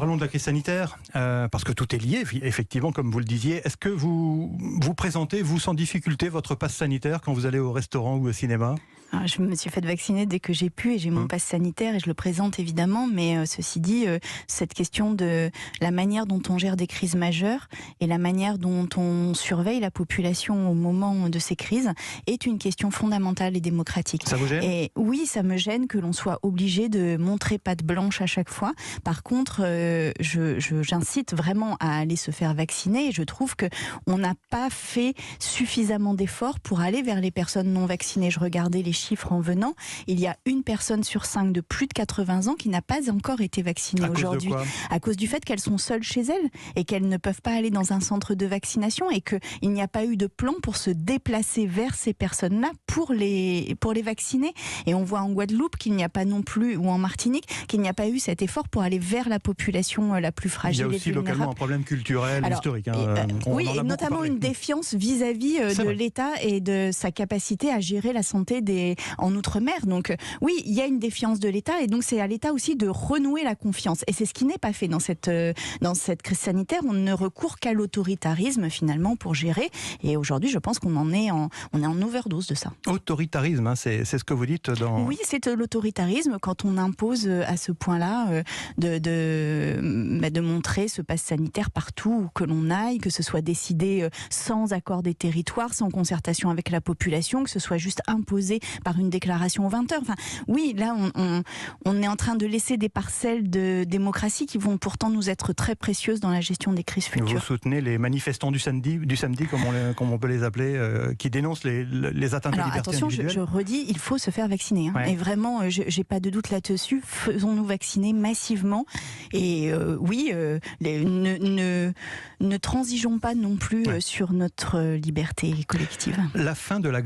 Parlons de la crise sanitaire, parce que tout est lié, effectivement, comme vous le disiez. Est-ce que vous présentez, vous, sans difficulté, votre passe sanitaire quand vous allez au restaurant ou au cinéma ? Alors, je me suis fait vacciner dès que j'ai pu et j'ai mon passe sanitaire et je le présente évidemment, mais ceci dit, cette question de la manière dont on gère des crises majeures et la manière dont on surveille la population au moment de ces crises est une question fondamentale et démocratique. Ça vous gêne ? Et oui, ça me gêne que l'on soit obligé de montrer patte blanche à chaque fois. Par contre, j'incite vraiment à aller se faire vacciner et je trouve qu'on n'a pas fait suffisamment d'efforts pour aller vers les personnes non vaccinées. Je regardais les chiffres en venant, il y a 1 personne sur 5 de plus de 80 ans qui n'a pas encore été vaccinée aujourd'hui. À cause du fait qu'elles sont seules chez elles et qu'elles ne peuvent pas aller dans un centre de vaccination et qu'il n'y a pas eu de plan pour se déplacer vers ces personnes-là pour les vacciner. Et on voit en Guadeloupe qu'il n'y a pas non plus, ou en Martinique, qu'il n'y a pas eu cet effort pour aller vers la population la plus fragile. Il y a aussi localement un problème culturel, historique. Oui, et notamment une défiance vis-à-vis de l'État et de sa capacité à gérer la santé en Outre-mer. Donc oui, il y a une défiance de l'État et donc c'est à l'État aussi de renouer la confiance. Et c'est ce qui n'est pas fait dans cette crise sanitaire. On ne recourt qu'à l'autoritarisme finalement pour gérer. Et aujourd'hui, je pense qu'on est en overdose de ça. Autoritarisme, c'est ce que vous dites dans... Oui, c'est l'autoritarisme quand on impose à ce point-là de montrer ce passe sanitaire partout où que l'on aille, que ce soit décidé sans accord des territoires, sans concertation avec la population, que ce soit juste imposé par une déclaration aux 20h. Enfin, oui, là, on est en train de laisser des parcelles de démocratie qui vont pourtant nous être très précieuses dans la gestion des crises futures. Vous soutenez les manifestants du samedi comme on peut les appeler, qui dénoncent les atteintes à la liberté individuelle. Attention, je redis, il faut se faire vacciner. Hein. Ouais. Et vraiment, j'ai pas de doute là-dessus. Faisons-nous vacciner massivement. Et ne transigeons pas non plus sur notre liberté collective. La fin de la